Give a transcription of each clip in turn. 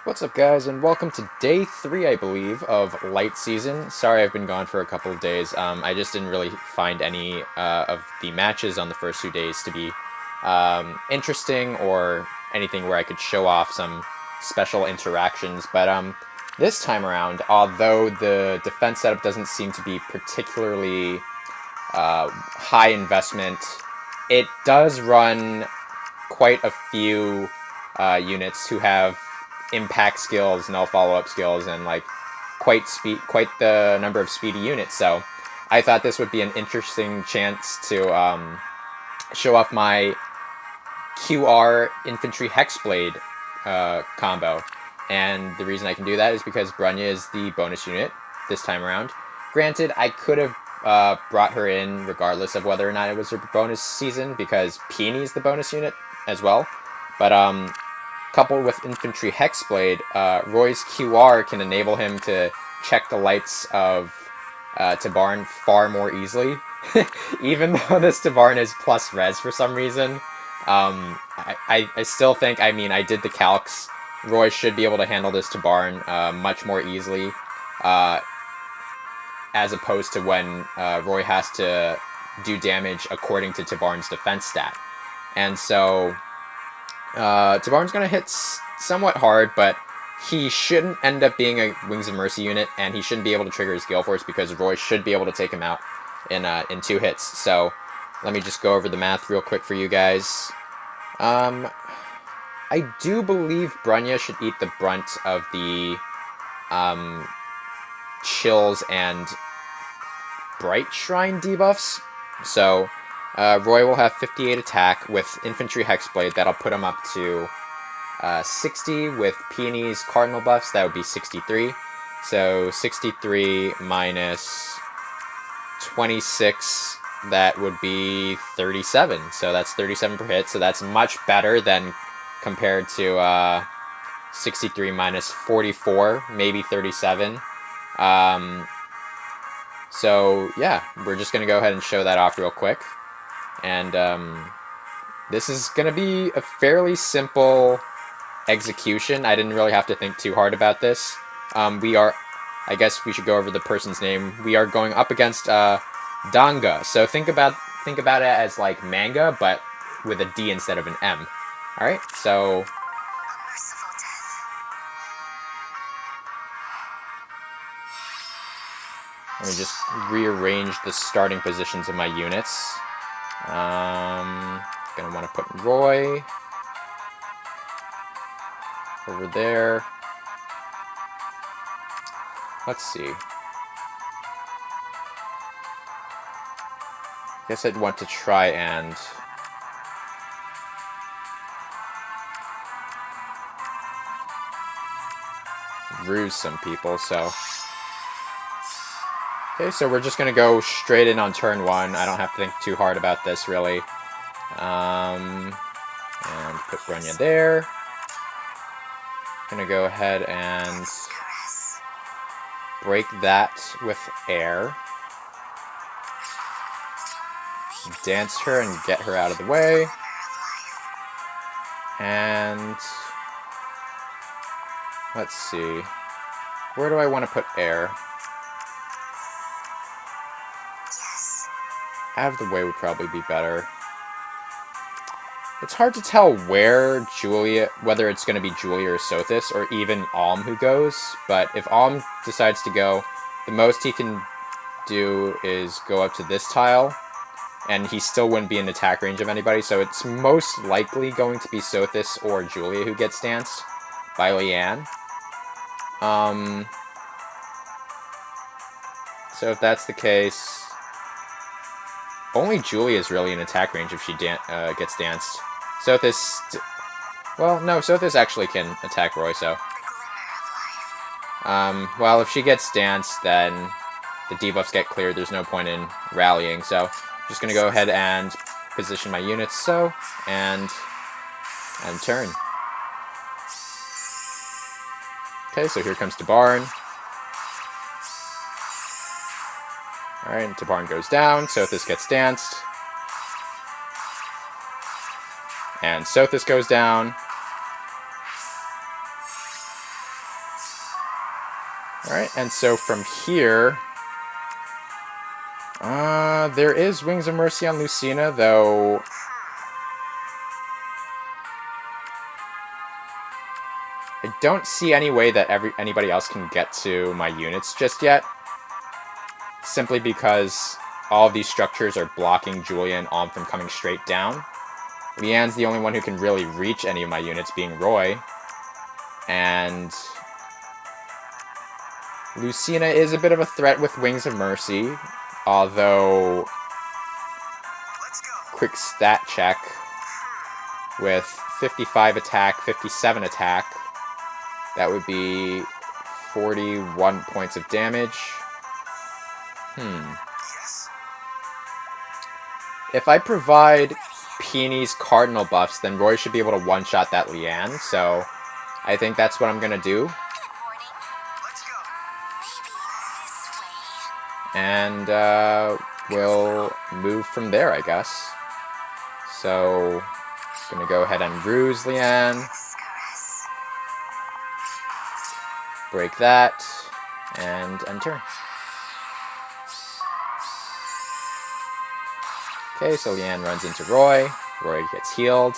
What's up, guys, and welcome to day 3, I believe, of Light Season. Sorry I've been gone for a couple of days. I just didn't really find any of the matches on the first 2 days to be interesting or anything where I could show off some special interactions. But this time around, although the defense setup doesn't seem to be particularly high investment, it does run quite a few units who have impact skills, no follow-up skills, and like quite the number of speedy units. So I thought this would be an interesting chance to show off my QR Infantry Hexblade combo. And the reason I can do that is because Brunnya is the bonus unit this time around. Granted, I could have brought her in regardless of whether or not it was her bonus season, because Peony is the bonus unit as well. But coupled with Infantry Hexblade, Roy's QR can enable him to check the lights of Tabarn far more easily. Even though this Tabarn is plus res for some reason, I still think, I did the calcs, Roy should be able to handle this Tabarn much more easily, as opposed to when Roy has to do damage according to Tabarn's defense stat. And so Tabarn's going to hit somewhat hard, but he shouldn't end up being a Wings of Mercy unit, and he shouldn't be able to trigger his Gale Force because Roy should be able to take him out in 2 hits. So let me just go over the math real quick for you guys. I do believe Brunnya should eat the brunt of the Chills and Bright Shrine debuffs. So Roy will have 58 attack with Infantry Hexblade. That'll put him up to 60 with Peony's Cardinal buffs. That would be 63. So 63 minus 26, that would be 37. So that's 37 per hit. So that's much better than compared to 63 minus 44, maybe 37. So yeah, we're just going to go ahead and show that off real quick. And this is going to be a fairly simple execution. I didn't really have to think too hard about this. I guess we should go over the person's name. We are going up against Danga. So think about it as like manga, but with a D instead of an M. All right, so let me just rearrange the starting positions of my units. Gonna want to put Roy over there. Let's see. I guess I'd want to try and ruse some people, so okay, so we're just going to go straight in on turn 1. I don't have to think too hard about this, really. And put Brunnya there. Going to go ahead and break that with air. Dance her and get her out of the way. And let's see. Where do I want to put air? Out of the way would probably be better. It's hard to tell where Julia, whether it's going to be Julia or Sothis, or even Alm who goes, but if Alm decides to go, the most he can do is go up to this tile, and he still wouldn't be in attack range of anybody, so it's most likely going to be Sothis or Julia who gets danced by Leanne. So if that's the case, only Julia is really in attack range if she gets danced. Sothis, well, no, Sothis actually can attack Roy, so. Well, if she gets danced, then the debuffs get cleared. There's no point in rallying, so I'm just going to go ahead and position my units so, and turn. Okay, so here comes Tabarn. Alright, Tabarn goes down, Sothis gets danced. And Sothis goes down. Alright, and so from here... there is Wings of Mercy on Lucina, though... I don't see any way that anybody else can get to my units just yet. Simply because all of these structures are blocking Julia and Alm from coming straight down. Leanne's the only one who can really reach any of my units, being Roy. And Lucina is a bit of a threat with Wings of Mercy, although quick stat check with 55 attack, 57 attack, that would be 41 points of damage. If I provide Peony's cardinal buffs, then Roy should be able to one-shot that Leanne, so I think that's what I'm going to do. And we'll move from there, I guess. So, I'm going to go ahead and ruse Leanne. Break that, and end turn. Okay, so Leanne runs into Roy. Roy gets healed.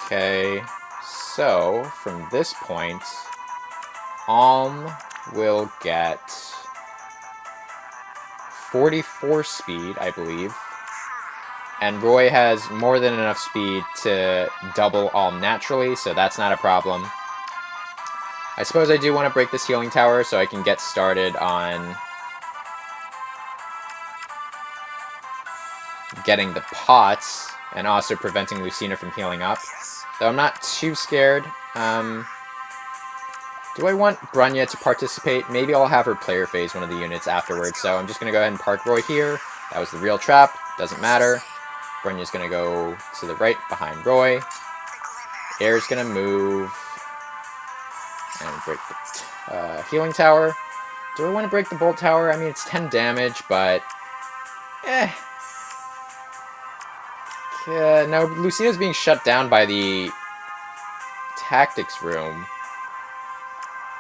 Okay, so from this point, Alm will get 44 speed, I believe. And Roy has more than enough speed to double Alm naturally, so that's not a problem. I suppose I do want to break this healing tower so I can get started on getting the pots and also preventing Lucina from healing up. Though I'm not too scared. Do I want Brunnya to participate? Maybe I'll have her player phase one of the units afterwards, so I'm just going to go ahead and park Roy here. That was the real trap. Doesn't matter. Brunnya's going to go to the right behind Roy. Air's going to move and break the healing tower. Do I want to break the bolt tower? I mean, it's 10 damage, but... no, Lucina's being shut down by the tactics room.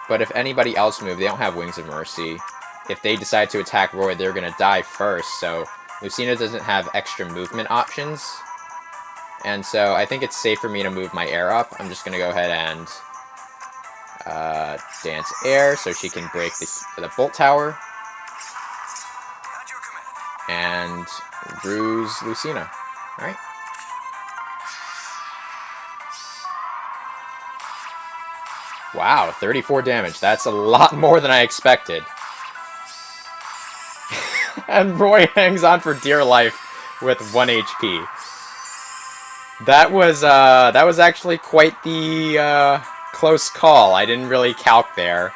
But if anybody else moves, they don't have Wings of Mercy. If they decide to attack Roy, they're going to die first, so Lucina doesn't have extra movement options. And so I think it's safe for me to move my air up. I'm just going to go ahead and dance air so she can break the bolt tower. And ruse Lucina. Alright. Wow, 34 damage. That's a lot more than I expected. And Roy hangs on for dear life with 1 HP. That was actually quite the close call. I didn't really calc there.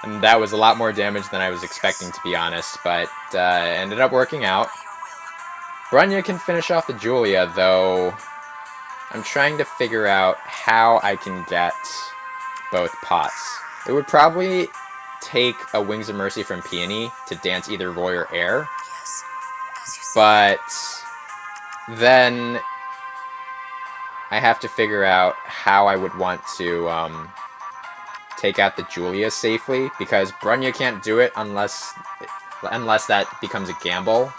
And that was a lot more damage than I was expecting, to be honest. But ended up working out. Brunnya can finish off the Julia, though I'm trying to figure out how I can get both pots. It would probably take a Wings of Mercy from Peony to dance either Roy or Air. But then I have to figure out how I would want to take out the Julia safely, because Brunnya can't do it unless that becomes a gamble.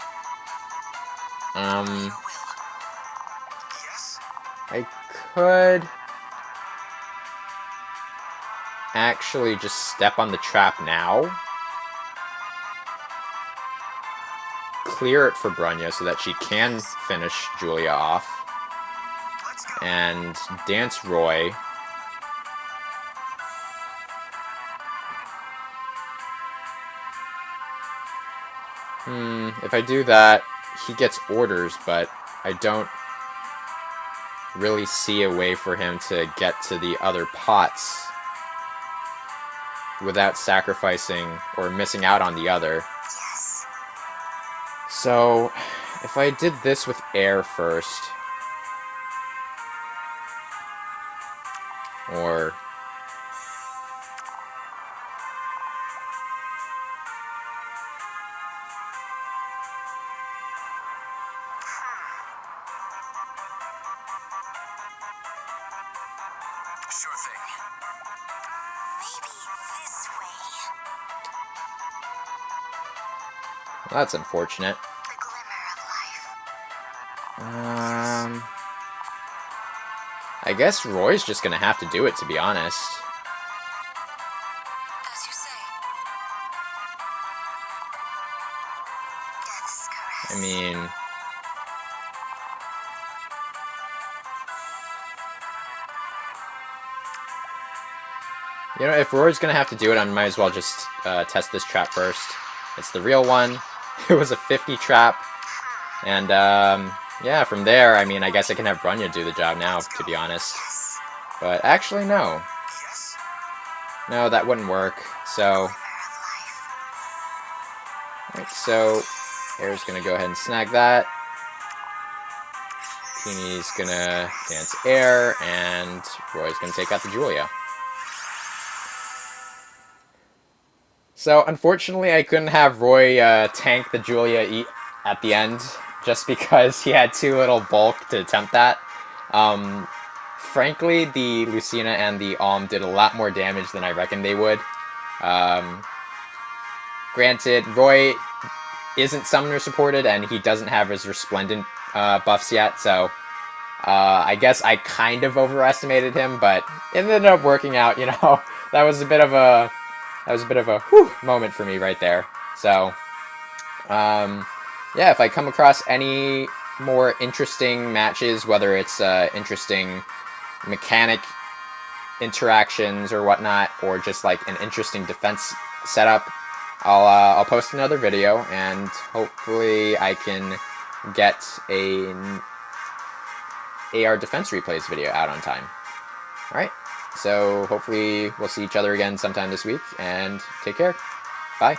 I could actually just step on the trap now. Clear it for Brunnya so that she can finish Julia off. And dance Roy. If I do that, he gets orders, but I don't really see a way for him to get to the other pots without sacrificing or missing out on the other. So, if I did this with air first, or Sure thing. Maybe this way. Well, that's unfortunate. The glimmer of life. I guess Roy's just gonna have to do it, to be honest. As you say. Death's caress. I mean, you know, if Roy's gonna have to do it, I might as well just test this trap first. It's the real one. It was a 50 trap. And, yeah, from there, I mean, I guess I can have Brunnya do the job now, to be honest. Yes. But actually, no. Yes? No, that wouldn't work. So, right, so Air's gonna go ahead and snag that. Peenie's gonna dance Air, and Roy's gonna take out the Julia. So, unfortunately, I couldn't have Roy tank the Julia at the end, just because he had too little bulk to attempt that. Frankly, the Lucina and the Alm did a lot more damage than I reckoned they would. Granted, Roy isn't Summoner supported, and he doesn't have his Resplendent buffs yet, so I guess I kind of overestimated him, but it ended up working out, you know. That was a bit of a whew moment for me right there. So, yeah, if I come across any more interesting matches, whether it's interesting mechanic interactions or whatnot, or just like an interesting defense setup, I'll post another video, and hopefully I can get an AR defense replays video out on time. Alright, so hopefully we'll see each other again sometime this week, and take care. Bye.